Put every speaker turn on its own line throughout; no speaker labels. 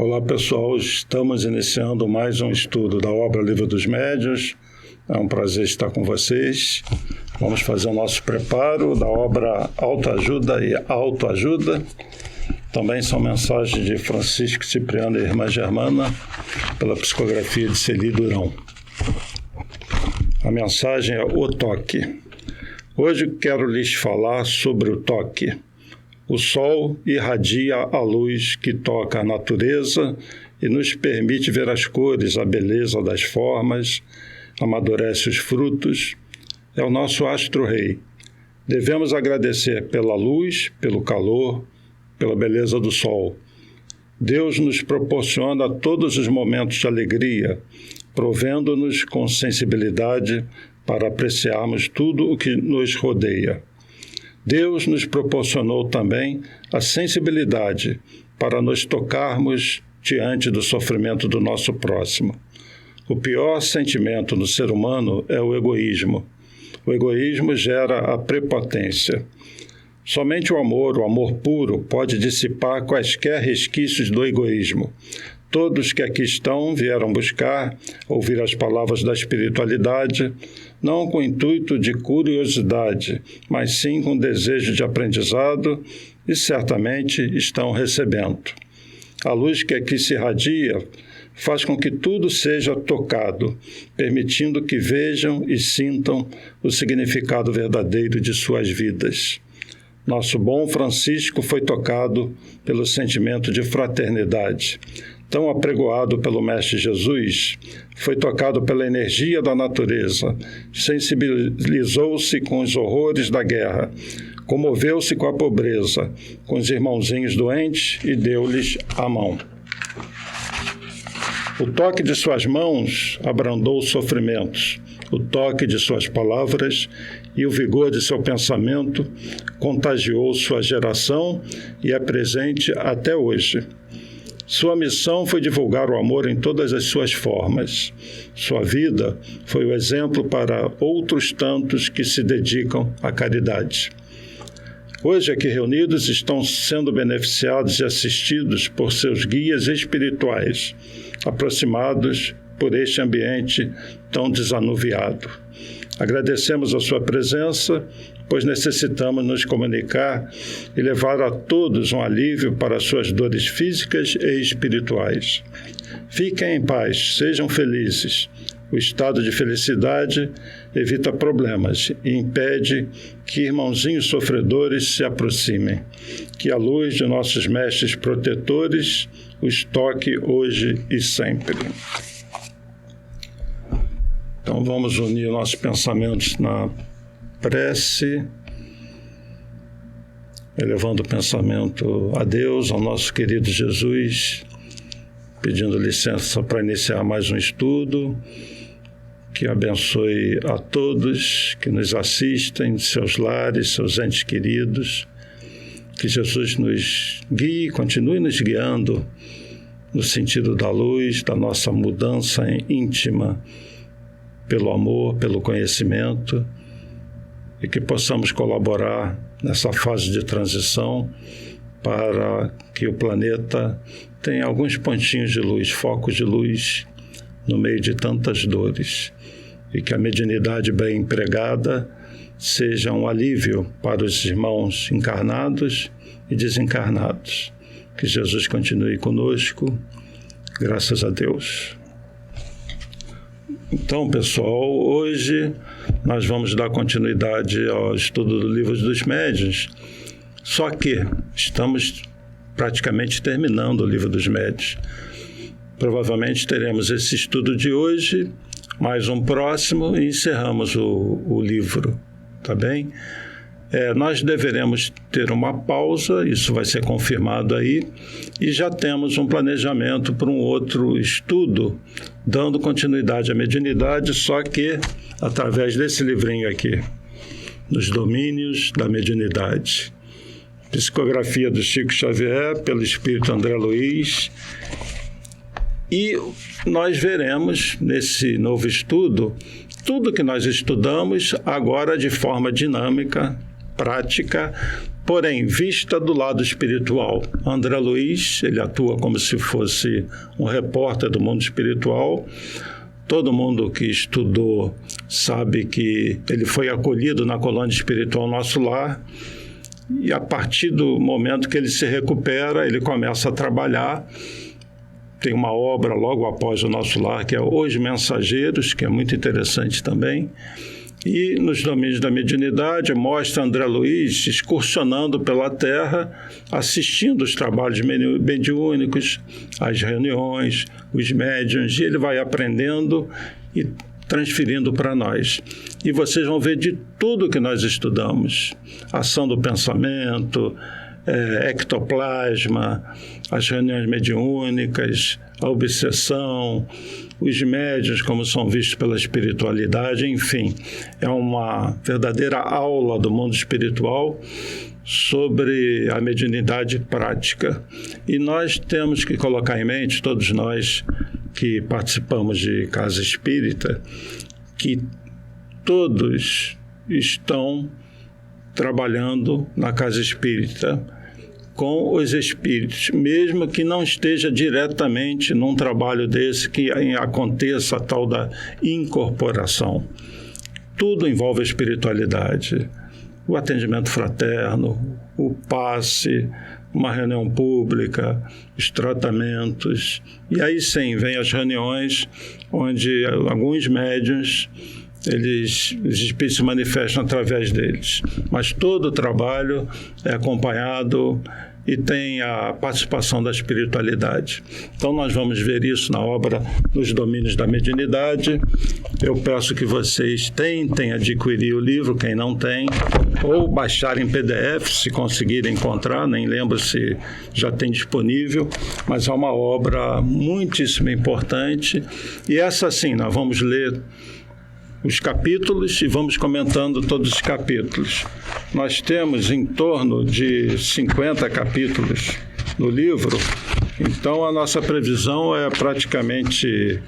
Olá pessoal, estamos iniciando mais um estudo da obra Livro dos Médiuns. É um prazer estar com vocês. Vamos fazer o nosso preparo da obra Autoajuda e Autoajuda. Também são mensagens de Francisco Cipriano e Irmã Germana, pela psicografia de Celi Durão. A mensagem é o toque. Hoje quero lhes falar sobre o toque. O sol irradia a luz que toca a natureza e nos permite ver as cores, a beleza das formas, amadurece os frutos. É o nosso astro-rei. Devemos agradecer pela luz, pelo calor, pela beleza do sol. Deus nos proporciona todos os momentos de alegria, provendo-nos com sensibilidade para apreciarmos tudo o que nos rodeia. Deus nos proporcionou também a sensibilidade para nos tocarmos diante do sofrimento do nosso próximo. O pior sentimento no ser humano é o egoísmo. O egoísmo gera a prepotência. Somente o amor puro, pode dissipar quaisquer resquícios do egoísmo. Todos que aqui estão vieram buscar, ouvir as palavras da espiritualidade, não com o intuito de curiosidade, mas sim com desejo de aprendizado e certamente estão recebendo. A luz que aqui se irradia faz com que tudo seja tocado, permitindo que vejam e sintam o significado verdadeiro de suas vidas. Nosso bom Francisco foi tocado pelo sentimento de fraternidade. Tão apregoado pelo Mestre Jesus, foi tocado pela energia da natureza, sensibilizou-se com os horrores da guerra, comoveu-se com a pobreza, com os irmãozinhos doentes e deu-lhes a mão. O toque de suas mãos abrandou sofrimentos, o toque de suas palavras e o vigor de seu pensamento contagiou sua geração e é presente até hoje. Sua missão foi divulgar o amor em todas as suas formas. Sua vida foi o exemplo para outros tantos que se dedicam à caridade. Hoje, aqui reunidos, estão sendo beneficiados e assistidos por seus guias espirituais, aproximados por este ambiente tão desanuviado. Agradecemos a sua presença, pois necessitamos nos comunicar e levar a todos um alívio para suas dores físicas e espirituais. Fiquem em paz, sejam felizes. O estado de felicidade evita problemas e impede que irmãozinhos sofredores se aproximem. Que a luz de nossos mestres protetores os toque hoje e sempre. Então vamos unir nossos pensamentos na prece, elevando o pensamento a Deus, ao nosso querido Jesus, pedindo licença para iniciar mais um estudo, que abençoe a todos que nos assistem, seus lares, seus entes queridos, que Jesus nos guie, continue nos guiando no sentido da luz, da nossa mudança íntima, pelo amor, pelo conhecimento, e que possamos colaborar nessa fase de transição para que o planeta tenha alguns pontinhos de luz, focos de luz no meio de tantas dores, e que a mediunidade bem empregada seja um alívio para os irmãos encarnados e desencarnados. Que Jesus continue conosco, graças a Deus. Então, pessoal, hoje nós vamos dar continuidade ao estudo do Livro dos Médiuns, só que estamos praticamente terminando o Livro dos Médiuns. Provavelmente teremos esse estudo de hoje, mais um próximo e encerramos o livro, tá bem? Nós deveremos ter uma pausa, isso vai ser confirmado aí, e já temos um planejamento para um outro estudo, dando continuidade à mediunidade, só que através desse livrinho aqui, Nos Domínios da Mediunidade. Psicografia do Chico Xavier, pelo Espírito André Luiz. E nós veremos nesse novo estudo tudo que nós estudamos agora de forma dinâmica, prática, porém, vista do lado espiritual. André Luiz, ele atua como se fosse um repórter do mundo espiritual. Todo mundo que estudou sabe que ele foi acolhido na colônia espiritual Nosso Lar, e a partir do momento que ele se recupera, ele começa a trabalhar. Tem uma obra logo após o Nosso Lar, que é Os Mensageiros, que é muito interessante também. E nos domínios da mediunidade, mostra André Luiz excursionando pela Terra, assistindo os trabalhos mediúnicos, as reuniões, os médiuns, e ele vai aprendendo e transferindo para nós. E vocês vão ver de tudo que nós estudamos: ação do pensamento, ectoplasma, as reuniões mediúnicas, a obsessão, os médiuns como são vistos pela espiritualidade, enfim, é uma verdadeira aula do mundo espiritual sobre a mediunidade prática. E nós temos que colocar em mente, todos nós que participamos de casa espírita, que todos estão trabalhando na casa espírita com os espíritos, mesmo que não esteja diretamente num trabalho desse, que aconteça a tal da incorporação. Tudo envolve a espiritualidade, o atendimento fraterno, o passe, uma reunião pública, os tratamentos, e aí sim vem as reuniões onde alguns médiuns, os espíritos se manifestam através deles, mas todo o trabalho é acompanhado e tem a participação da espiritualidade. Então nós vamos ver isso na obra Nos Domínios da Mediunidade. Eu peço que vocês tentem adquirir o livro, quem não tem, ou baixar em PDF, se conseguirem encontrar, nem lembro se já tem disponível, mas é uma obra muitíssimo importante. E essa sim, nós vamos ler os capítulos e vamos comentando todos os capítulos. Nós temos em torno de 50 capítulos no livro, então a nossa previsão é praticamente...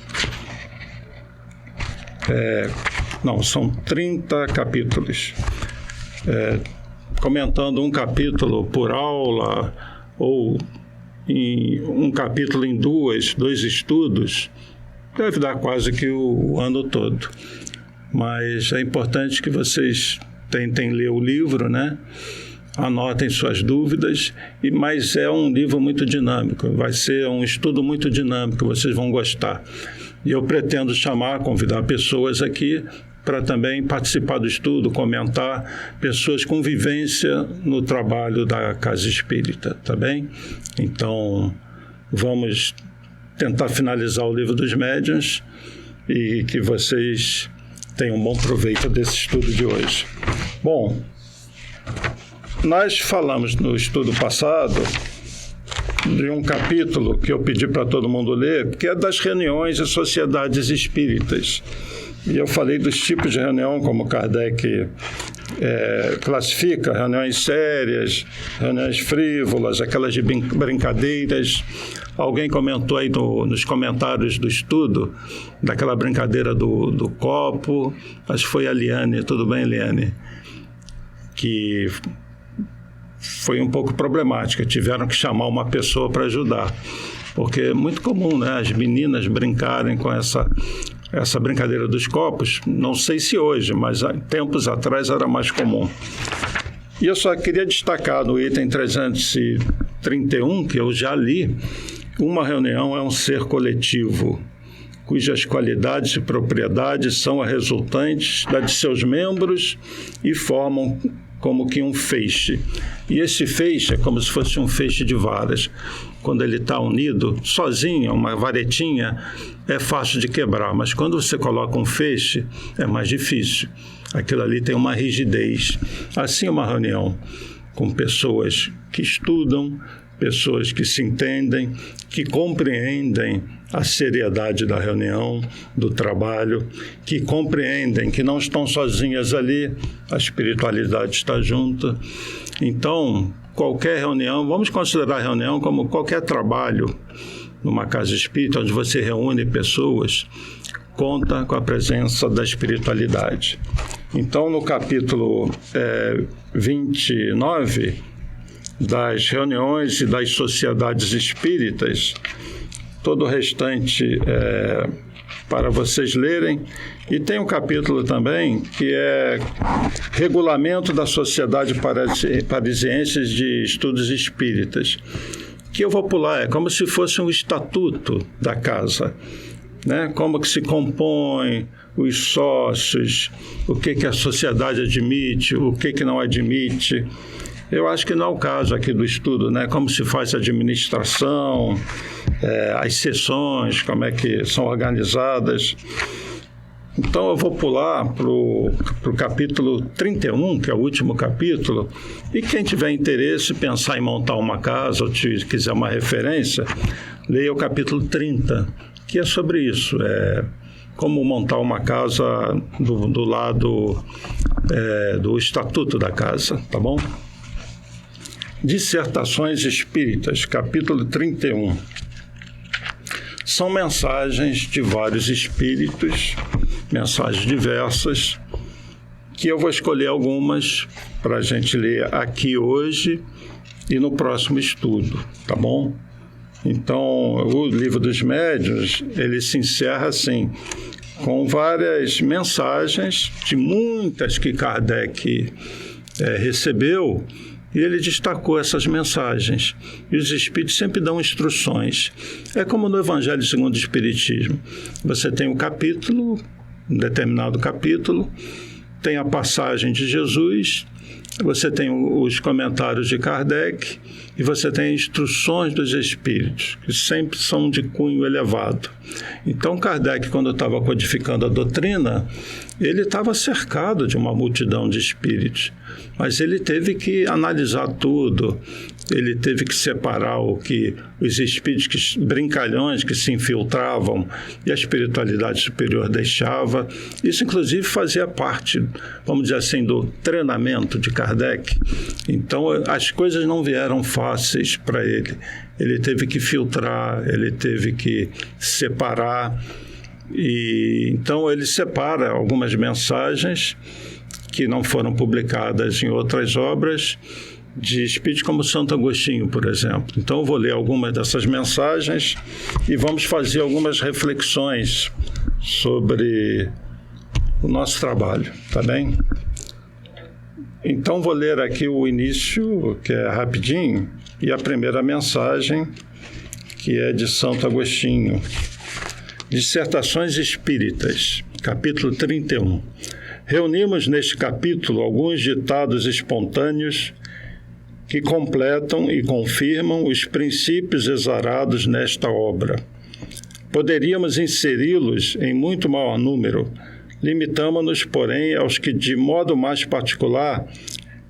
são 30 capítulos. Comentando um capítulo por aula, ou um capítulo em dois estudos, deve dar quase que o ano todo. Mas é importante que vocês tentem ler o livro, né? Anotem suas dúvidas, mas é um livro muito dinâmico, vai ser um estudo muito dinâmico, vocês vão gostar. E eu pretendo convidar pessoas aqui para também participar do estudo, comentar, pessoas com vivência no trabalho da Casa Espírita, tá bem? Então, vamos tentar finalizar o Livro dos Médiuns e que vocês tenham um bom proveito desse estudo de hoje. Bom, nós falamos no estudo passado de um capítulo que eu pedi para todo mundo ler, que é das reuniões e sociedades espíritas. E eu falei dos tipos de reunião, como Kardec classifica: reuniões sérias, reuniões frívolas, aquelas de brincadeiras. Alguém comentou aí nos comentários do estudo, daquela brincadeira do copo, acho que foi a Liane, tudo bem, Liane? Que foi um pouco problemática, tiveram que chamar uma pessoa para ajudar, porque é muito comum, né, as meninas brincarem com essa brincadeira dos copos. Não sei se hoje, mas há tempos atrás era mais comum. E eu só queria destacar no item 331, que eu já li: uma reunião é um ser coletivo, cujas qualidades e propriedades são as resultantes das de seus membros e formam como que um feixe. E esse feixe é como se fosse um feixe de varas. Quando ele está unido, sozinho, uma varetinha, é fácil de quebrar, mas quando você coloca um feixe, é mais difícil. Aquilo ali tem uma rigidez. Assim, uma reunião com pessoas que estudam, pessoas que se entendem, que compreendem a seriedade da reunião, do trabalho, que compreendem que não estão sozinhas ali, a espiritualidade está junto. Então, qualquer reunião, vamos considerar a reunião como qualquer trabalho numa casa espírita, onde você reúne pessoas, conta com a presença da espiritualidade. Então, no capítulo 29, das reuniões e das sociedades espíritas, todo o restante para vocês lerem. E tem um capítulo também que é Regulamento da Sociedade Parisiense de Estudos Espíritas, que eu vou pular, é como se fosse um estatuto da casa, né? Como que se compõe, os sócios, o que a sociedade admite, o que não admite. Eu acho que não é o caso aqui do estudo, né? Como se faz a administração, as sessões, como é que são organizadas. Então, eu vou pular para o capítulo 31, que é o último capítulo, e quem tiver interesse, pensar em montar uma casa, ou quiser uma referência, leia o capítulo 30, que é sobre isso, como montar uma casa do lado do estatuto da casa, tá bom? Dissertações Espíritas, capítulo 31. São mensagens de vários espíritos, mensagens diversas, que eu vou escolher algumas para a gente ler aqui hoje e no próximo estudo, tá bom? Então, o Livro dos Médiuns, ele se encerra assim, com várias mensagens, de muitas que Kardec recebeu, e ele destacou essas mensagens. E os espíritos sempre dão instruções. É como no Evangelho segundo o Espiritismo. Você tem um capítulo, um determinado capítulo, tem a passagem de Jesus, você tem os comentários de Kardec e você tem instruções dos espíritos, que sempre são de cunho elevado. Então, Kardec, quando estava codificando a doutrina, ele estava cercado de uma multidão de espíritos, mas ele teve que analisar tudo, ele teve que separar os espíritos brincalhões que se infiltravam e a espiritualidade superior deixava. Isso, inclusive, fazia parte, vamos dizer assim, do treinamento de Kardec. Então, as coisas não vieram fáceis para ele. Ele teve que filtrar, ele teve que separar. E então, ele separa algumas mensagens que não foram publicadas em outras obras, de espíritos como Santo Agostinho, por exemplo. Então, eu vou ler algumas dessas mensagens e vamos fazer algumas reflexões sobre o nosso trabalho, tá bem? Então, vou ler aqui o início, que é rapidinho, e a primeira mensagem, que é de Santo Agostinho. Dissertações Espíritas, capítulo 31. Reunimos neste capítulo alguns ditados espontâneos que completam e confirmam os princípios exarados nesta obra. Poderíamos inseri-los em muito maior número, limitamo-nos, porém, aos que, de modo mais particular,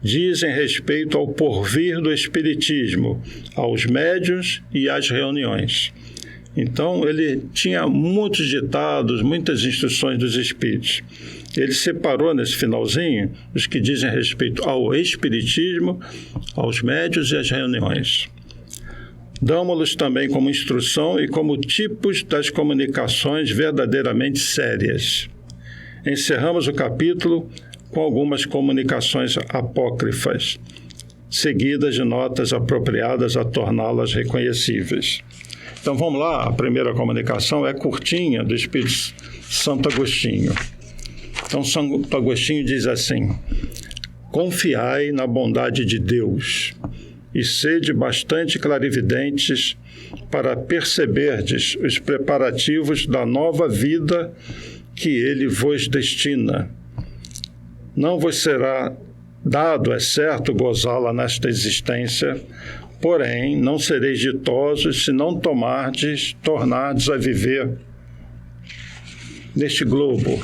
dizem respeito ao porvir do Espiritismo, aos médiuns e às reuniões. Então, ele tinha muitos ditados, muitas instruções dos espíritos. Ele separou nesse finalzinho os que dizem respeito ao Espiritismo, aos médiuns e às reuniões. Damos-los também como instrução e como tipos das comunicações verdadeiramente sérias. Encerramos o capítulo com algumas comunicações apócrifas, seguidas de notas apropriadas a torná-las reconhecíveis. Então, vamos lá. A primeira comunicação é curtinha, do Espírito Santo Agostinho. Então, Santo Agostinho diz assim: confiai na bondade de Deus e sede bastante clarividentes para perceberdes os preparativos da nova vida que ele vos destina. Não vos será dado, é certo, gozá-la nesta existência, porém, não sereis ditosos se não tornardes a viver neste globo,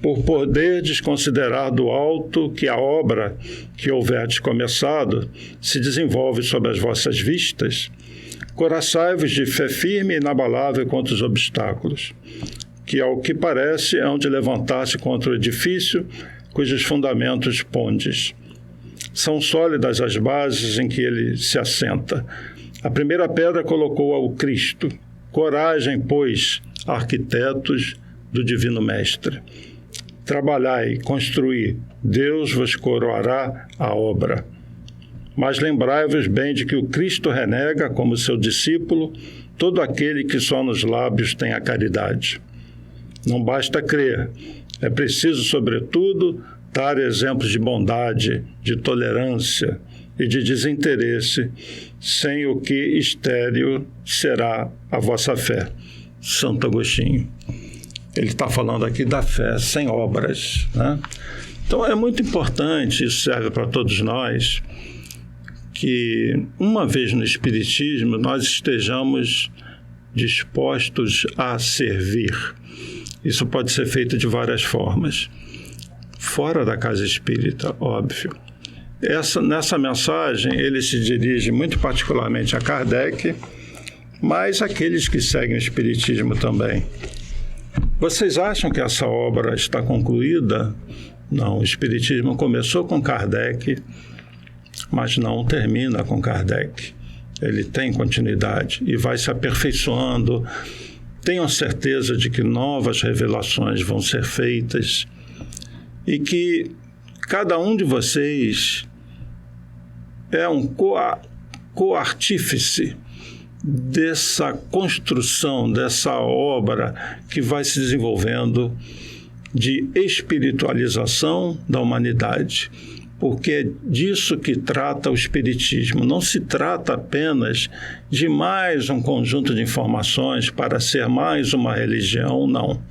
por poderdes considerar do alto que a obra que houverdes começado se desenvolve sob as vossas vistas. Coraçai-vos de fé firme e inabalável contra os obstáculos, que, ao que parece, hão de levantar-se contra o edifício cujos fundamentos pondes. São sólidas as bases em que ele se assenta. A primeira pedra colocou ao Cristo. Coragem, pois, arquitetos do Divino Mestre. Trabalhai, construí, Deus vos coroará a obra. Mas lembrai-vos bem de que o Cristo renega, como seu discípulo, todo aquele que só nos lábios tem a caridade. Não basta crer, é preciso, sobretudo, dar exemplos de bondade, de tolerância e de desinteresse, sem o que estéril será a vossa fé. Santo Agostinho. Ele está falando aqui da fé sem obras, né? Então é muito importante, isso serve para todos nós, que uma vez no Espiritismo nós estejamos dispostos a servir. Isso pode ser feito de várias formas. Fora da casa espírita, óbvio. Nessa mensagem, ele se dirige muito particularmente a Kardec, mas aqueles que seguem o Espiritismo também. Vocês acham que essa obra está concluída? Não, o Espiritismo começou com Kardec, mas não termina com Kardec. Ele tem continuidade e vai se aperfeiçoando. Tenham certeza de que novas revelações vão ser feitas e que cada um de vocês é um coartífice dessa construção, dessa obra que vai se desenvolvendo de espiritualização da humanidade, porque é disso que trata o Espiritismo. Não se trata apenas de mais um conjunto de informações para ser mais uma religião, não.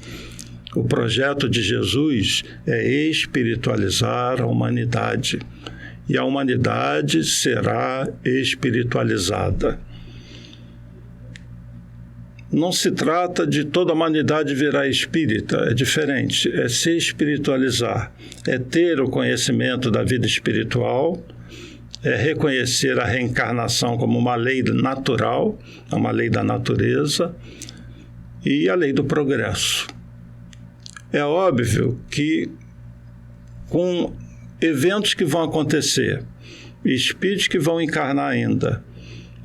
O projeto de Jesus é espiritualizar a humanidade, e a humanidade será espiritualizada. Não se trata de toda a humanidade virar espírita, é diferente, é se espiritualizar, é ter o conhecimento da vida espiritual, é reconhecer a reencarnação como uma lei natural, uma lei da natureza, e a lei do progresso. É óbvio que com eventos que vão acontecer, espíritos que vão encarnar ainda,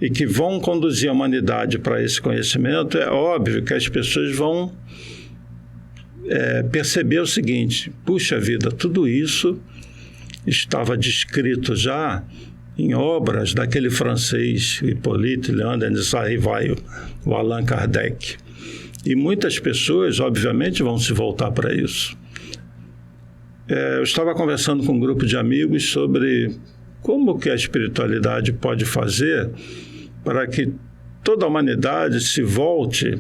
e que vão conduzir a humanidade para esse conhecimento, é óbvio que as pessoas vão perceber o seguinte: puxa vida, tudo isso estava descrito já em obras daquele francês, Hippolyte Léon Denis Rivail, o Allan Kardec. E muitas pessoas, obviamente, vão se voltar para isso. Eu estava conversando com um grupo de amigos sobre como que a espiritualidade pode fazer para que toda a humanidade se volte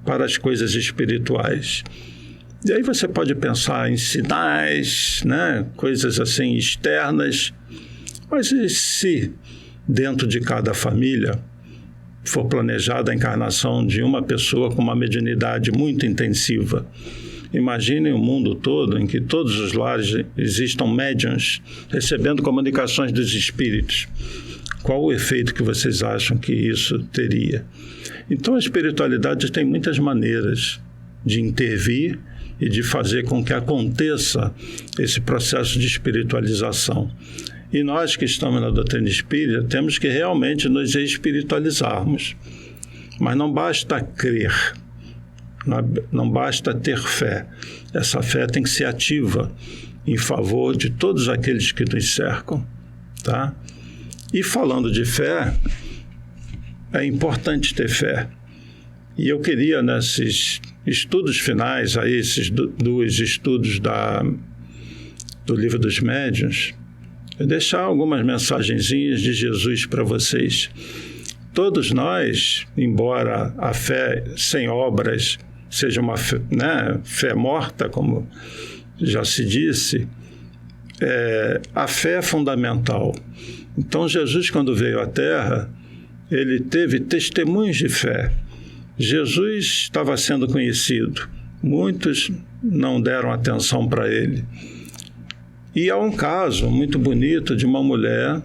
para as coisas espirituais. E aí você pode pensar em sinais, né? Coisas assim externas, mas e se dentro de cada família for planejada a encarnação de uma pessoa com uma mediunidade muito intensiva? Imaginem o mundo todo em que todos os lares existam médiuns recebendo comunicações dos espíritos. Qual o efeito que vocês acham que isso teria? Então, a espiritualidade tem muitas maneiras de intervir e de fazer com que aconteça esse processo de espiritualização. E nós que estamos na doutrina espírita temos que realmente nos espiritualizarmos. Mas não basta crer, não basta ter fé. Essa fé tem que ser ativa em favor de todos aqueles que nos cercam, tá? E falando de fé, é importante ter fé. E eu queria, nesses estudos finais, aí, esses dois estudos do Livro dos Médiuns, deixar algumas mensagenzinhas de Jesus para vocês. Todos nós, embora a fé sem obras seja uma fé, né, fé morta, como já se disse, a fé é fundamental. Então, Jesus, quando veio à Terra, ele teve testemunhos de fé. Jesus estava sendo conhecido. Muitos não deram atenção para ele. E há um caso muito bonito de uma mulher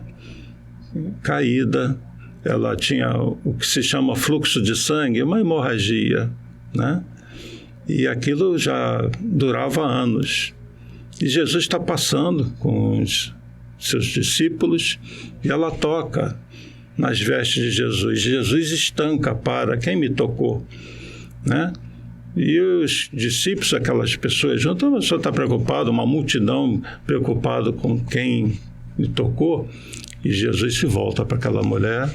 caída. Ela tinha o que se chama fluxo de sangue, uma hemorragia, né? E aquilo já durava anos. E Jesus está passando com os seus discípulos e ela toca nas vestes de Jesus. Jesus estanca, para, quem me tocou? Né? E os discípulos, aquelas pessoas juntas, a pessoa está preocupada, uma multidão preocupada com quem me tocou. E Jesus se volta para aquela mulher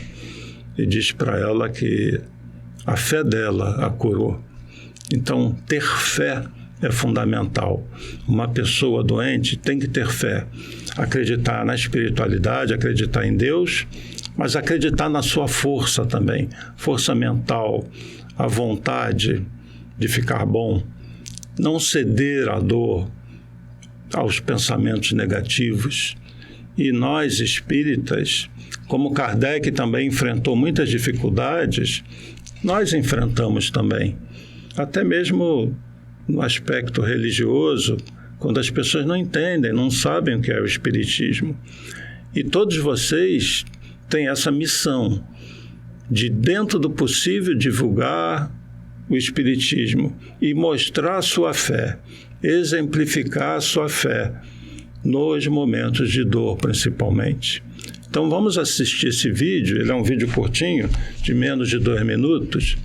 e diz para ela que a fé dela a curou. Então, ter fé é fundamental. Uma pessoa doente tem que ter fé. Acreditar na espiritualidade, acreditar em Deus, mas acreditar na sua força também. Força mental, a vontade de ficar bom. Não ceder à dor, aos pensamentos negativos. E nós, espíritas, como Kardec também enfrentou muitas dificuldades, nós enfrentamos também. Até mesmo no aspecto religioso, quando as pessoas não entendem, não sabem o que é o espiritismo. E todos vocês têm essa missão de, dentro do possível, divulgar o espiritismo e mostrar a sua fé, exemplificar a sua fé nos momentos de dor, principalmente. Então vamos assistir esse vídeo, ele é um vídeo curtinho, de menos de 2 minutos,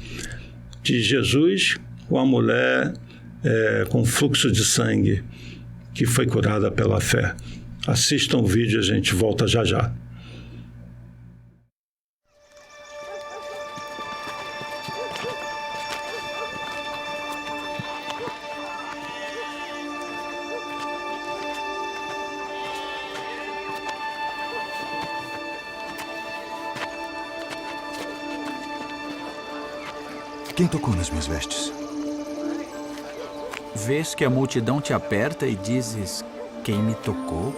de Jesus com a mulher com fluxo de sangue, que foi curada pela fé. Assistam o vídeo e a gente volta já já.
Quem tocou nas minhas vestes?
Vês que a multidão te aperta e dizes: quem me tocou?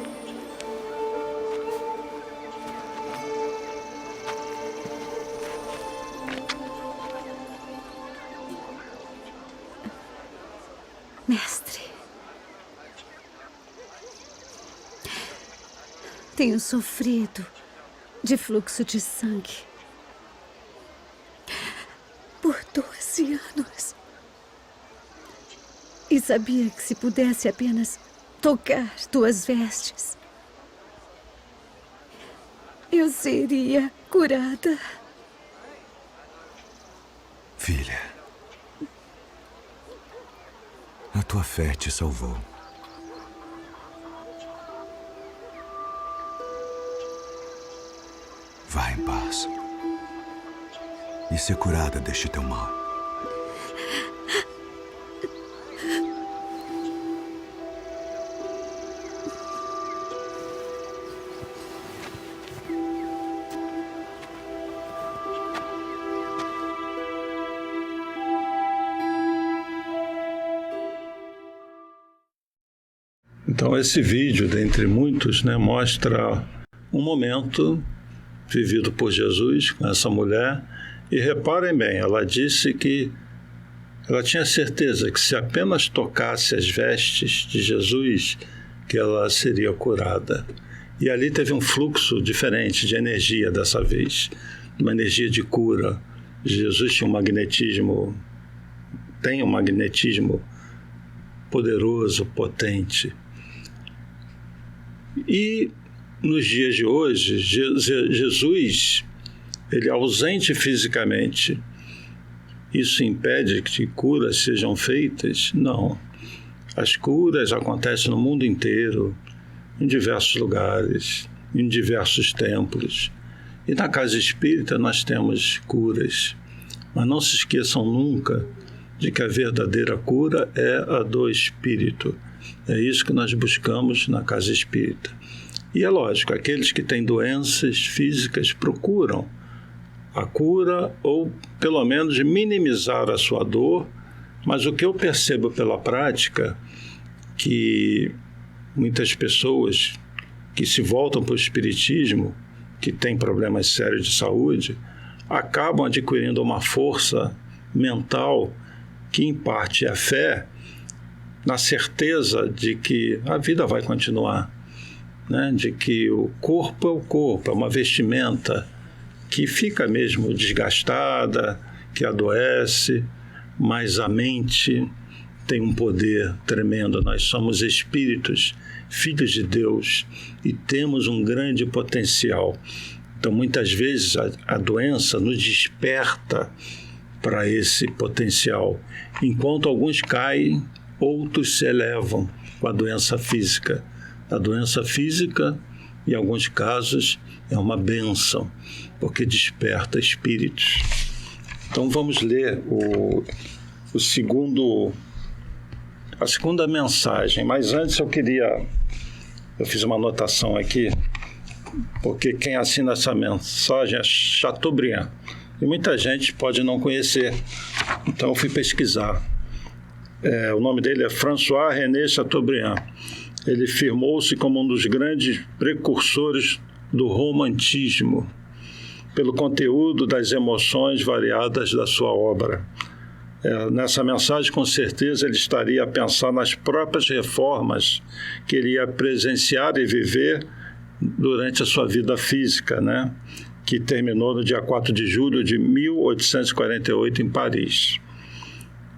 Mestre, tenho sofrido de fluxo de sangue por 12 anos. E sabia que se pudesse apenas tocar tuas vestes, eu seria curada.
Filha, a tua fé te salvou. Vá em paz e ser curada deste teu mal.
Então esse vídeo, dentre muitos, mostra um momento vivido por Jesus com essa mulher. E reparem bem, ela disse que ela tinha certeza que se apenas tocasse as vestes de Jesus, que ela seria curada. E ali teve um fluxo diferente de energia dessa vez, uma energia de cura. Jesus tinha tem um magnetismo poderoso, potente. E nos dias de hoje, Jesus, ele é ausente fisicamente. Isso impede que curas sejam feitas? Não. As curas acontecem no mundo inteiro, em diversos lugares, em diversos templos. E na casa espírita nós temos curas. Mas não se esqueçam nunca de que a verdadeira cura é a do espírito. É isso que nós buscamos na casa espírita. E é lógico, aqueles que têm doenças físicas procuram a cura ou, pelo menos, minimizar a sua dor. Mas o que eu percebo pela prática, que muitas pessoas que se voltam para o espiritismo, que têm problemas sérios de saúde, acabam adquirindo uma força mental que, em parte, é a fé, na certeza de que a vida vai continuar, de que o corpo é o corpo, é uma vestimenta que fica mesmo desgastada, que adoece, mas a mente tem um poder tremendo. Nós somos espíritos, filhos de Deus, e temos um grande potencial. Então, muitas vezes, a doença nos desperta para esse potencial. Enquanto alguns caem, outros se elevam com a doença física. A doença física em alguns casos é uma bênção, porque desperta espíritos. Então vamos ler a segunda mensagem, mas antes eu fiz uma anotação aqui, porque quem assina essa mensagem é Chateaubriand, e muita gente pode não conhecer, então eu fui pesquisar. O nome dele é François-René Chateaubriand. Ele firmou-se como um dos grandes precursores do romantismo, pelo conteúdo das emoções variadas da sua obra. Nessa mensagem, com certeza, ele estaria a pensar nas próprias reformas que ele ia presenciar e viver durante a sua vida física, né? Que terminou no dia 4 de julho de 1848 em Paris.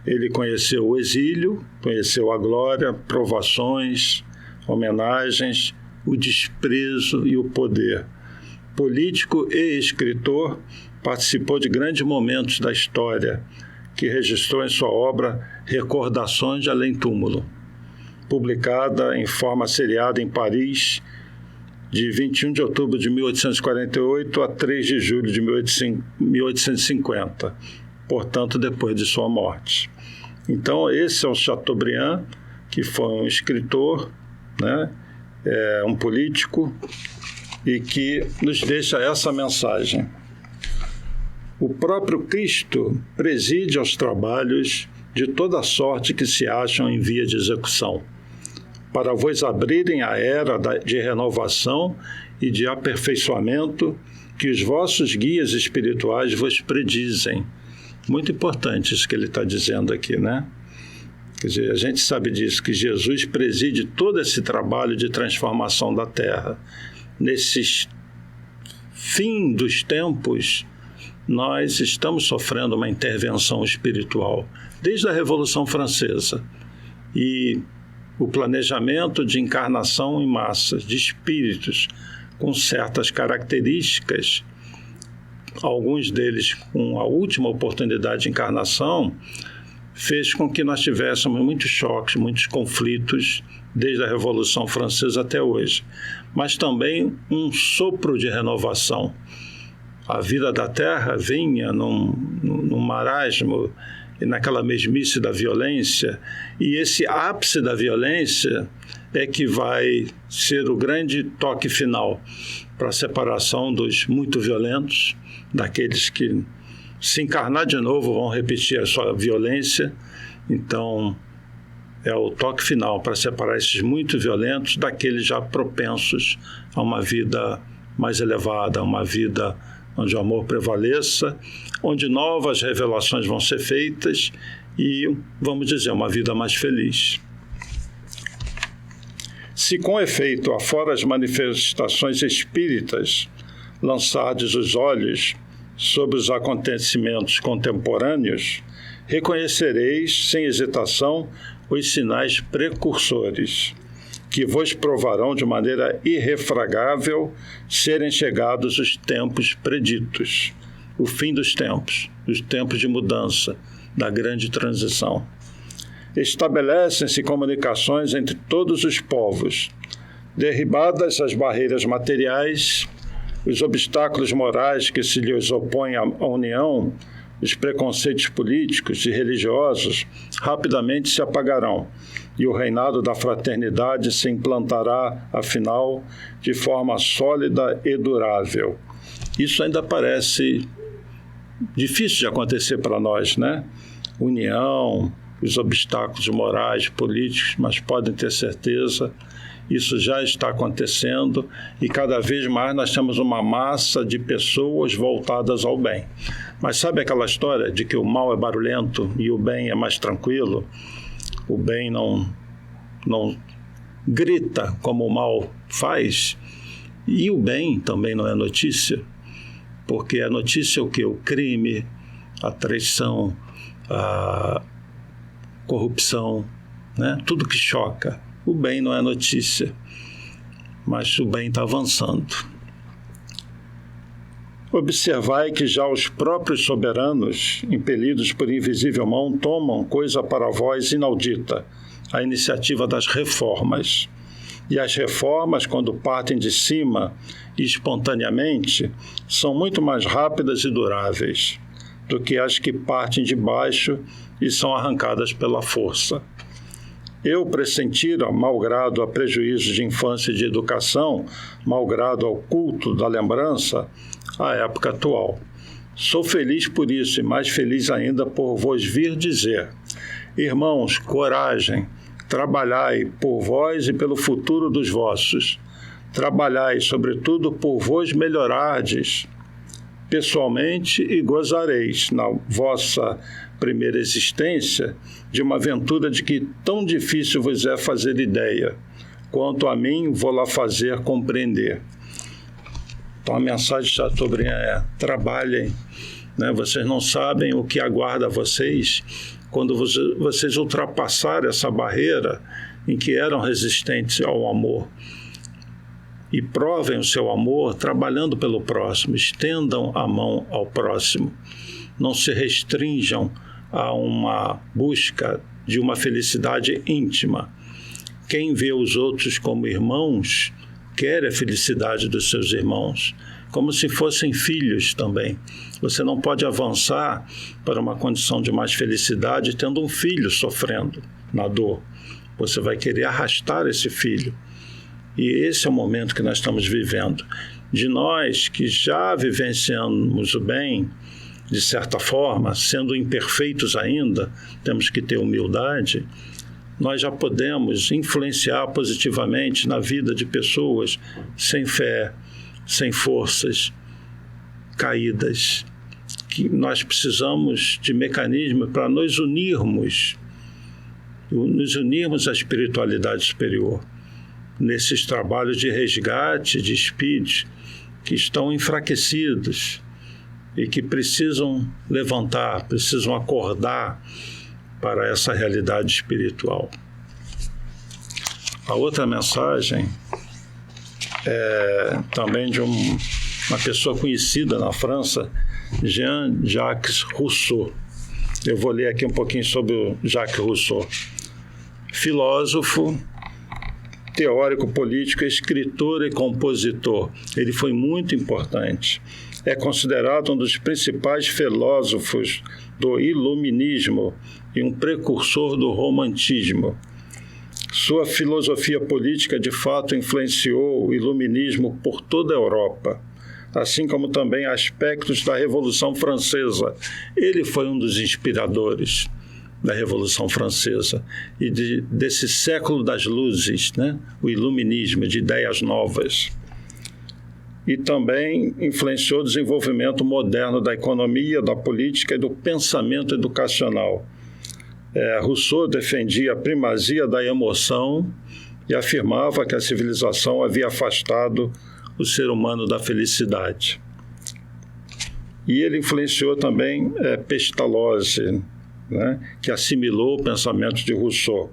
Ele conheceu o exílio, conheceu a glória, provações, homenagens, o desprezo e o poder. Político e escritor, participou de grandes momentos da história, que registrou em sua obra Recordações de Além-Túmulo, publicada em forma seriada em Paris, de 21 de outubro de 1848 a 3 de julho de 1850, portanto, depois de sua morte. Então, esse é o Chateaubriand, que foi um escritor, né, um político, e que nos deixa essa mensagem. O próprio Cristo preside aos trabalhos de toda sorte que se acham em via de execução, para vos abrirem a era de renovação e de aperfeiçoamento que os vossos guias espirituais vos predizem. Muito importante isso que ele está dizendo aqui, né? Quer dizer, a gente sabe disso, que Jesus preside todo esse trabalho de transformação da Terra. Nesses fim dos tempos, nós estamos sofrendo uma intervenção espiritual, desde a Revolução Francesa. E o planejamento de encarnação em massas de espíritos com certas características, alguns deles com a última oportunidade de encarnação, fez com que nós tivéssemos muitos choques, muitos conflitos, desde a Revolução Francesa até hoje. Mas também um sopro de renovação. A vida da Terra vinha num marasmo e naquela mesmice da violência, e esse ápice da violência é que vai ser o grande toque final para a separação dos muito violentos, daqueles que, se encarnar de novo, vão repetir a sua violência. Então, é o toque final para separar esses muito violentos daqueles já propensos a uma vida mais elevada, a uma vida onde o amor prevaleça, onde novas revelações vão ser feitas e, vamos dizer, uma vida mais feliz. Se com efeito, afora as manifestações espíritas, lançardes os olhos sobre os acontecimentos contemporâneos, reconhecereis, sem hesitação, os sinais precursores, que vos provarão de maneira irrefragável serem chegados os tempos preditos, o fim dos tempos, os tempos de mudança, da grande transição. Estabelecem-se comunicações entre todos os povos. Derribadas as barreiras materiais, os obstáculos morais que se lhes opõem à união, os preconceitos políticos e religiosos rapidamente se apagarão e o reinado da fraternidade se implantará, afinal, de forma sólida e durável. Isso ainda parece difícil de acontecer para nós, né? União, os obstáculos morais, políticos, mas podem ter certeza, isso já está acontecendo e cada vez mais nós temos uma massa de pessoas voltadas ao bem. Mas sabe aquela história de que o mal é barulhento e o bem é mais tranquilo? O bem não grita como o mal faz, e o bem também não é notícia, porque a notícia é o quê? O crime, a traição, a corrupção, né? Tudo que choca. O bem não é notícia, mas o bem está avançando. Observai que já os próprios soberanos, impelidos por invisível mão, tomam coisa para vós inaudita, a iniciativa das reformas. E as reformas, quando partem de cima e espontaneamente, são muito mais rápidas e duráveis do que as que partem de baixo e são arrancadas pela força. Eu pressentira, malgrado a prejuízos de infância e de educação, malgrado ao culto da lembrança, a época atual. Sou feliz por isso e mais feliz ainda por vos vir dizer: irmãos, coragem, trabalhai por vós e pelo futuro dos vossos. Trabalhai, sobretudo, por vos melhorardes pessoalmente e gozareis, na vossa primeira existência, de uma aventura de que tão difícil vos é fazer ideia, quanto a mim vou lá fazer compreender. Então a mensagem já sobre trabalhem, né? Vocês não sabem o que aguarda vocês quando vocês ultrapassarem essa barreira em que eram resistentes ao amor. E provem o seu amor trabalhando pelo próximo, estendam a mão ao próximo. Não se restringam a uma busca de uma felicidade íntima. Quem vê os outros como irmãos, quer a felicidade dos seus irmãos, como se fossem filhos também. Você não pode avançar para uma condição de mais felicidade tendo um filho sofrendo na dor. Você vai querer arrastar esse filho. E esse é o momento que nós estamos vivendo. De nós que já vivenciamos o bem, de certa forma, sendo imperfeitos ainda, temos que ter humildade, nós já podemos influenciar positivamente na vida de pessoas sem fé, sem forças, caídas, que nós precisamos de mecanismos para nos unirmos à espiritualidade superior, nesses trabalhos de resgate de espíritos que estão enfraquecidos e que precisam levantar, precisam acordar para essa realidade espiritual. A outra mensagem é também de uma pessoa conhecida na França, Jean-Jacques Rousseau. Eu vou ler aqui um pouquinho sobre o Jacques Rousseau. Filósofo, teórico político, escritor e compositor. Ele foi muito importante. É considerado um dos principais filósofos do iluminismo e um precursor do romantismo. Sua filosofia política, de fato, influenciou o iluminismo por toda a Europa, assim como também aspectos da Revolução Francesa. Ele foi um dos inspiradores da Revolução Francesa e desse século das luzes, né? O iluminismo, de ideias novas. E também influenciou o desenvolvimento moderno da economia, da política e do pensamento educacional. Rousseau defendia a primazia da emoção e afirmava que a civilização havia afastado o ser humano da felicidade. E ele influenciou também Pestalozzi, né, que assimilou o pensamento de Rousseau.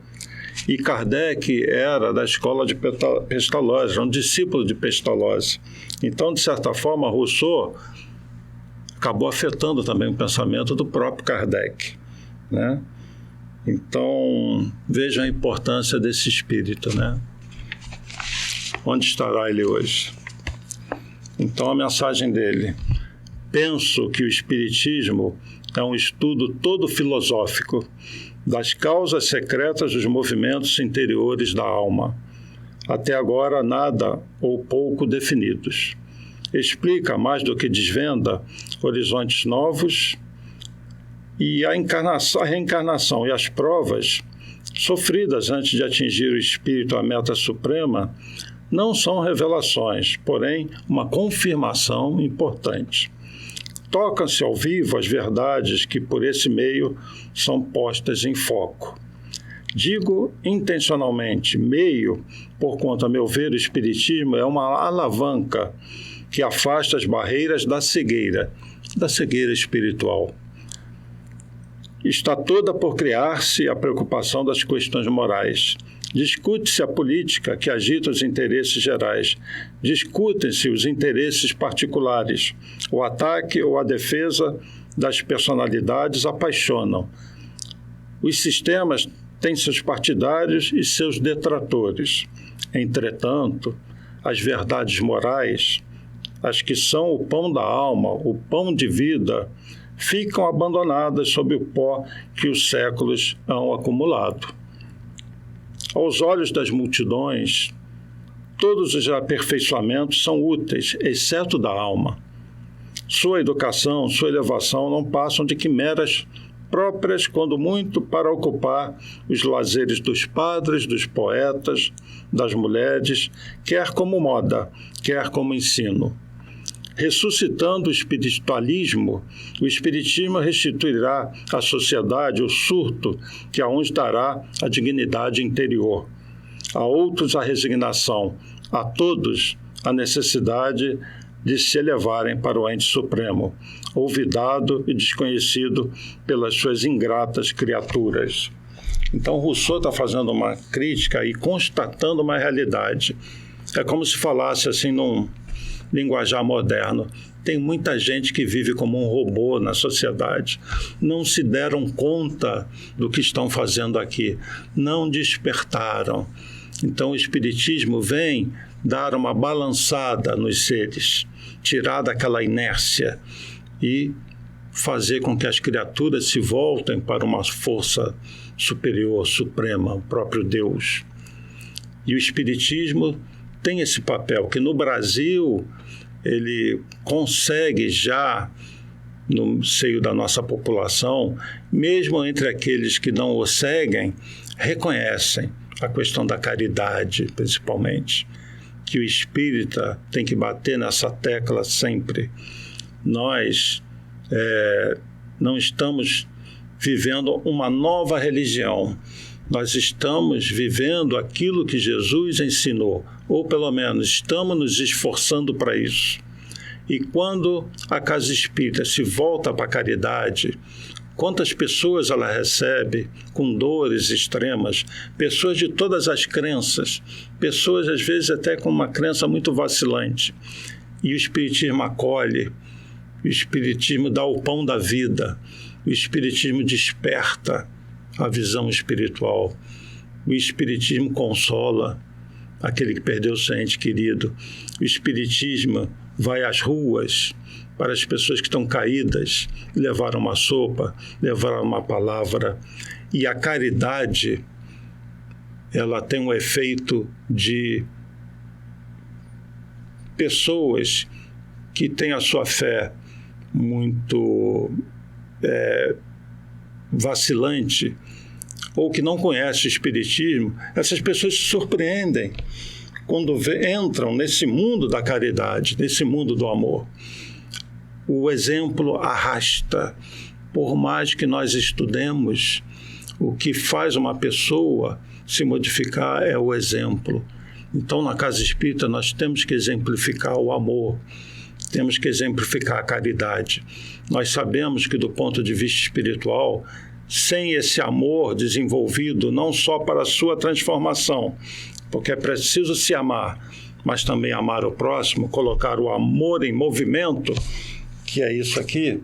E Kardec era da escola de Pestalozzi, era um discípulo de Pestalozzi. Então, de certa forma, Rousseau acabou afetando também o pensamento do próprio Kardec, né? Então, veja a importância desse espírito, né? Onde estará ele hoje? Então, a mensagem dele: penso que o espiritismo é um estudo todo filosófico das causas secretas dos movimentos interiores da alma, até agora nada ou pouco definidos. Explica, mais do que desvenda, horizontes novos, e a reencarnação e as provas sofridas antes de atingir o espírito a meta suprema não são revelações, porém uma confirmação importante. Tocam-se ao vivo as verdades que por esse meio são postas em foco. Digo intencionalmente meio, porquanto, a meu ver, o espiritismo é uma alavanca que afasta as barreiras da cegueira espiritual. Está toda por criar-se a preocupação das questões morais. Discute-se a política que agita os interesses gerais. Discutem-se os interesses particulares. O ataque ou a defesa das personalidades apaixonam. Os sistemas têm seus partidários e seus detratores. Entretanto, as verdades morais, as que são o pão da alma, o pão de vida, ficam abandonadas sob o pó que os séculos hão acumulado. Aos olhos das multidões, todos os aperfeiçoamentos são úteis, exceto da alma. Sua educação, sua elevação não passam de quimeras próprias, quando muito, para ocupar os lazeres dos padres, dos poetas, das mulheres, quer como moda, quer como ensino. Ressuscitando o espiritualismo restituirá à sociedade o surto que a uns dará a dignidade interior, a outros a resignação, a todos a necessidade de se elevarem para o ente supremo, olvidado e desconhecido pelas suas ingratas criaturas. Então, Rousseau está fazendo uma crítica e constatando uma realidade. É como se falasse assim num linguajar moderno. Tem muita gente que vive como um robô na sociedade. Não se deram conta do que estão fazendo aqui. Não despertaram. Então, o Espiritismo vem dar uma balançada nos seres, tirar daquela inércia e fazer com que as criaturas se voltem para uma força superior, suprema, o próprio Deus. E o Espiritismo tem esse papel, que no Brasil ele consegue já, no seio da nossa população, mesmo entre aqueles que não o seguem, reconhecem a questão da caridade, principalmente, que o espírita tem que bater nessa tecla sempre. Nós não estamos vivendo uma nova religião, nós estamos vivendo aquilo que Jesus ensinou, ou pelo menos estamos nos esforçando para isso. E quando a casa espírita se volta para a caridade, quantas pessoas ela recebe com dores extremas, pessoas de todas as crenças, pessoas às vezes até com uma crença muito vacilante. E o Espiritismo acolhe, o Espiritismo dá o pão da vida, o Espiritismo desperta a visão espiritual, o Espiritismo consola aquele que perdeu seu ente querido, o Espiritismo vai às ruas para as pessoas que estão caídas, levar uma sopa, levar uma palavra. E a caridade, ela tem um efeito de pessoas que têm a sua fé muito vacilante, ou que não conhecem o Espiritismo. Essas pessoas se surpreendem quando entram nesse mundo da caridade, nesse mundo do amor. O exemplo arrasta. Por mais que nós estudemos, o que faz uma pessoa se modificar é o exemplo. Então, na Casa Espírita, nós temos que exemplificar o amor, temos que exemplificar a caridade. Nós sabemos que, do ponto de vista espiritual, sem esse amor desenvolvido, não só para a sua transformação, porque é preciso se amar, mas também amar o próximo, colocar o amor em movimento, que é isso aqui,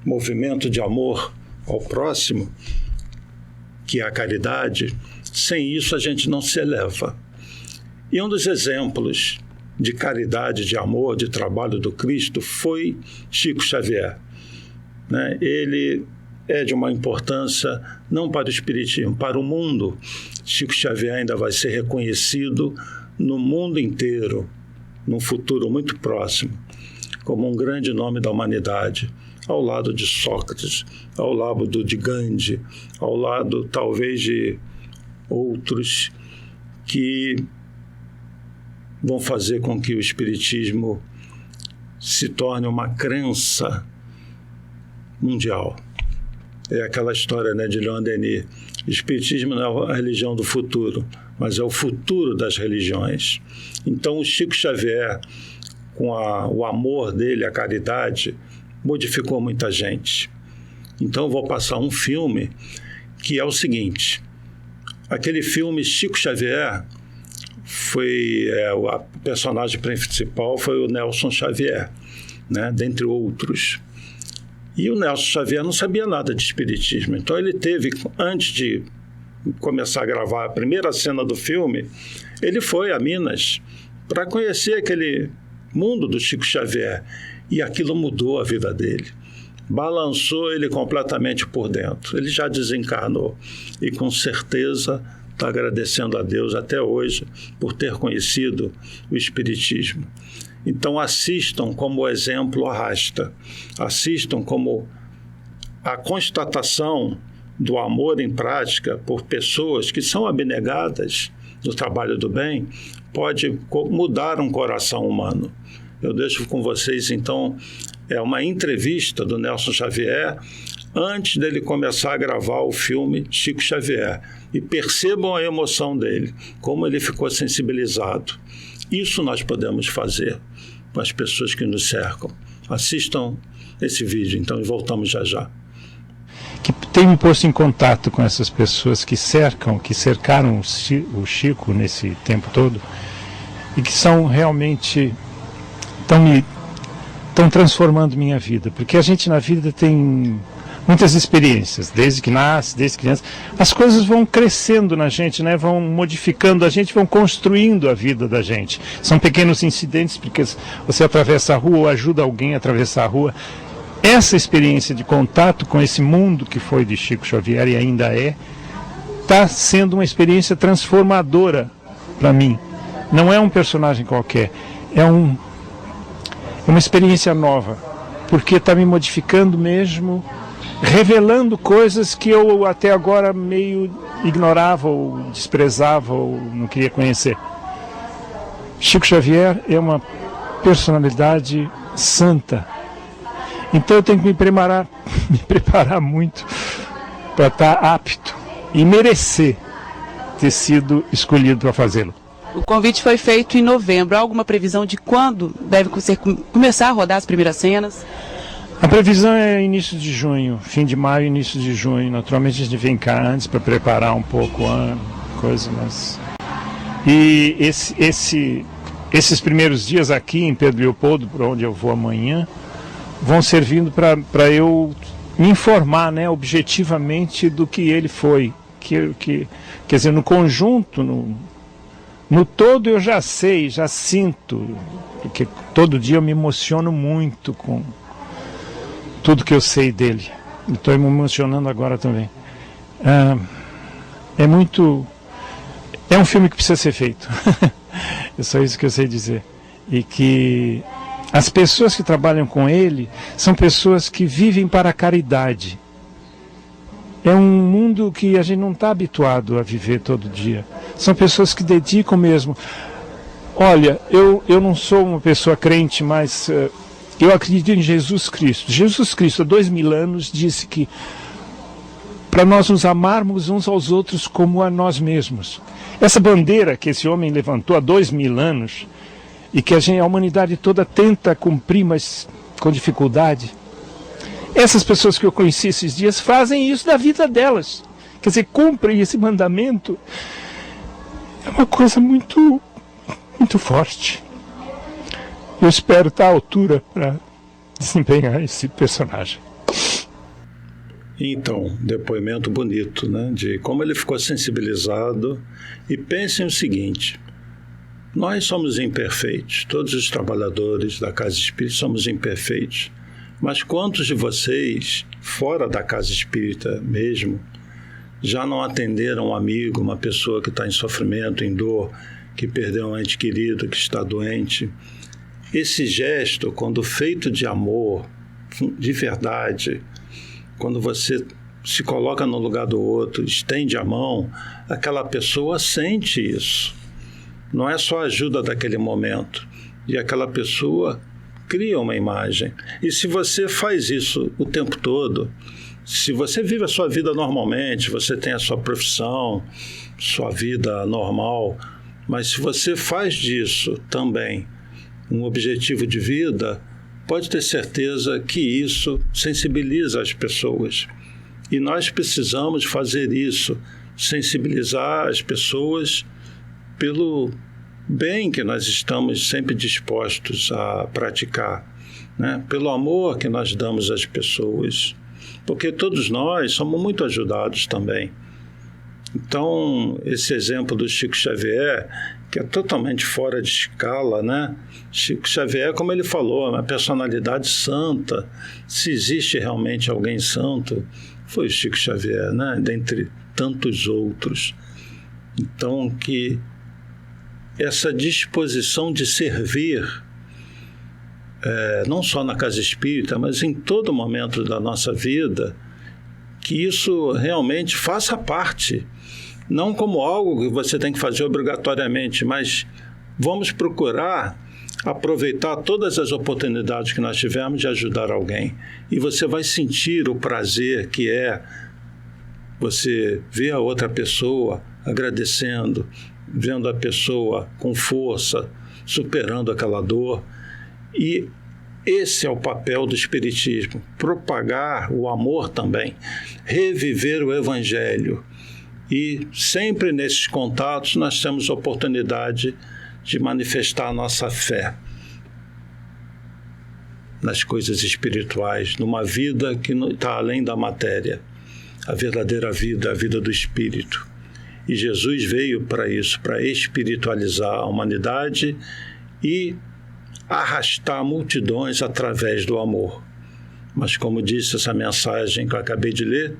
movimento de amor ao próximo, que é a caridade. Sem isso a gente não se eleva. E um dos exemplos de caridade, de amor, de trabalho do Cristo foi Chico Xavier. Ele é de uma importância não para o Espiritismo, para o mundo. Chico Xavier ainda vai ser reconhecido no mundo inteiro, num futuro muito próximo, como um grande nome da humanidade, ao lado de Sócrates, ao lado de Gandhi, ao lado, talvez, de outros que vão fazer com que o Espiritismo se torne uma crença mundial. É aquela história, de Leon Denis. O Espiritismo não é a religião do futuro, mas é o futuro das religiões. Então, o Chico Xavier, com o amor dele, a caridade, modificou muita gente. Então, eu vou passar um filme que é o seguinte. Aquele filme, Chico Xavier, o personagem principal foi o Nelson Xavier, dentre outros. E o Nelson Xavier não sabia nada de espiritismo. Então, ele teve, antes de começar a gravar a primeira cena do filme, ele foi a Minas para conhecer aquele mundo do Chico Xavier. E aquilo mudou a vida dele. Balançou ele completamente por dentro. Ele já desencarnou e com certeza está agradecendo a Deus até hoje por ter conhecido o Espiritismo. Então assistam como o exemplo arrasta. Assistam como a constatação do amor em prática por pessoas que são abnegadas no trabalho do bem pode mudar um coração humano. Eu deixo com vocês, então, uma entrevista do Nelson Xavier antes dele começar a gravar o filme Chico Xavier. E percebam a emoção dele, como ele ficou sensibilizado. Isso nós podemos fazer com as pessoas que nos cercam. Assistam esse vídeo, então, e voltamos já já.
Que tem me posto em contato com essas pessoas que cercaram o Chico nesse tempo todo e que são realmente estão transformando minha vida, porque a gente na vida tem muitas experiências, desde que nasce, desde criança, as coisas vão crescendo na gente, né? Vão modificando a gente, vão construindo a vida da gente. São pequenos incidentes, porque você atravessa a rua ou ajuda alguém a atravessar a rua. Essa experiência de contato com esse mundo que foi de Chico Xavier e ainda está sendo uma experiência transformadora para mim. Não é um personagem qualquer, é uma experiência nova, porque está me modificando mesmo, revelando coisas que eu até agora meio ignorava ou desprezava ou não queria conhecer. Chico Xavier é uma personalidade santa. Então eu tenho que me preparar muito para estar apto e merecer ter sido escolhido para fazê-lo.
O convite foi feito em novembro. Há alguma previsão de quando deve começar a rodar as primeiras cenas?
A previsão é início de junho, fim de maio, início de junho. Naturalmente a gente vem cá antes para preparar um pouco a coisa, mas... E esses primeiros dias aqui em Pedro Leopoldo, para onde eu vou amanhã, vão servindo para eu me informar, né, objetivamente do que ele foi. Quer dizer, no conjunto, no todo eu já sei, já sinto, porque todo dia eu me emociono muito com tudo que eu sei dele. Estou me emocionando agora também. É um filme que precisa ser feito. É só isso que eu sei dizer. E que as pessoas que trabalham com ele são pessoas que vivem para a caridade. É um mundo que a gente não está habituado a viver todo dia. São pessoas que dedicam mesmo. Olha, eu não sou uma pessoa crente, mas eu acredito em Jesus Cristo. Jesus Cristo, há 2000 anos, disse que para nós nos amarmos uns aos outros como a nós mesmos. Essa bandeira que esse homem levantou há 2000 anos e que a humanidade toda tenta cumprir, mas com dificuldade. Essas pessoas que eu conheci esses dias fazem isso da vida delas. Quer dizer, cumprem esse mandamento. É uma coisa muito, muito forte. Eu espero estar à altura para desempenhar esse personagem.
Então, depoimento bonito, né? De como ele ficou sensibilizado. E pensem o seguinte: nós somos imperfeitos, todos os trabalhadores da Casa Espírita somos imperfeitos. Mas quantos de vocês, fora da Casa Espírita mesmo, já não atenderam um amigo, uma pessoa que está em sofrimento, em dor, que perdeu um ente querido, que está doente? Esse gesto, quando feito de amor, de verdade, quando você se coloca no lugar do outro, estende a mão, aquela pessoa sente isso. Não é só a ajuda daquele momento. E aquela pessoa cria uma imagem. E se você faz isso o tempo todo, se você vive a sua vida normalmente, você tem a sua profissão, sua vida normal, mas se você faz disso também um objetivo de vida, pode ter certeza que isso sensibiliza as pessoas. E nós precisamos fazer isso, sensibilizar as pessoas pelo bem que nós estamos sempre dispostos a praticar, né? Pelo amor que nós damos às pessoas. Porque todos nós somos muito ajudados também. Então, esse exemplo do Chico Xavier, que é totalmente fora de escala, né? Chico Xavier, como ele falou, é uma personalidade santa. Se existe realmente alguém santo, foi o Chico Xavier, né? Dentre tantos outros. Então, que essa disposição de servir, não só na casa espírita, mas em todo momento da nossa vida, que isso realmente faça parte, não como algo que você tem que fazer obrigatoriamente, mas vamos procurar aproveitar todas as oportunidades que nós tivemos de ajudar alguém. E você vai sentir o prazer que é você ver a outra pessoa agradecendo, vendo a pessoa com força, superando aquela dor. E esse é o papel do Espiritismo, propagar o amor também, reviver o Evangelho. E sempre nesses contatos nós temos oportunidade de manifestar a nossa fé nas coisas espirituais, numa vida que está além da matéria, a verdadeira vida, a vida do Espírito. E Jesus veio para isso, para espiritualizar a humanidade e arrastar multidões através do amor. Mas como disse essa mensagem que eu acabei de ler,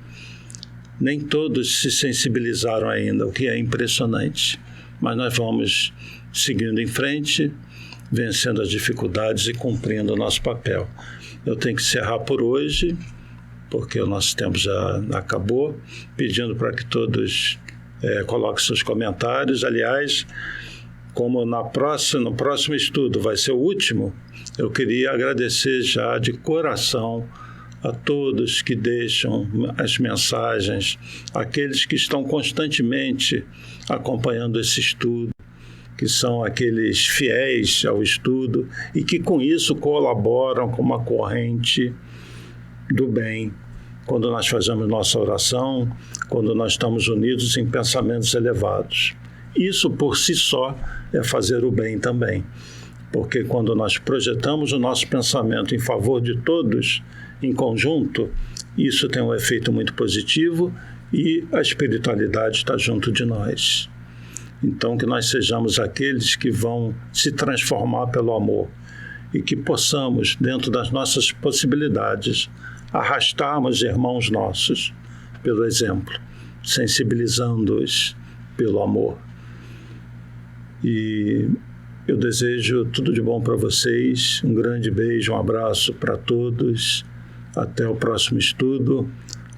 nem todos se sensibilizaram ainda, o que é impressionante. Mas nós vamos seguindo em frente, vencendo as dificuldades e cumprindo o nosso papel. Eu tenho que encerrar por hoje, porque o nosso tempo já acabou, pedindo para que todos coloquem seus comentários. Aliás, como no próximo estudo vai ser o último, eu queria agradecer já de coração a todos que deixam as mensagens, aqueles que estão constantemente acompanhando esse estudo, que são aqueles fiéis ao estudo e que com isso colaboram com uma corrente do bem. Quando nós fazemos nossa oração, quando nós estamos unidos em pensamentos elevados. Isso por si só é fazer o bem também, porque quando nós projetamos o nosso pensamento em favor de todos, em conjunto, isso tem um efeito muito positivo e a espiritualidade está junto de nós. Então, que nós sejamos aqueles que vão se transformar pelo amor e que possamos, dentro das nossas possibilidades, arrastarmos irmãos nossos pelo exemplo, sensibilizando-os pelo amor. E eu desejo tudo de bom para vocês, um grande beijo, um abraço para todos, até o próximo estudo,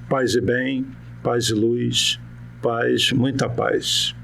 paz e bem, paz e luz, paz, muita paz.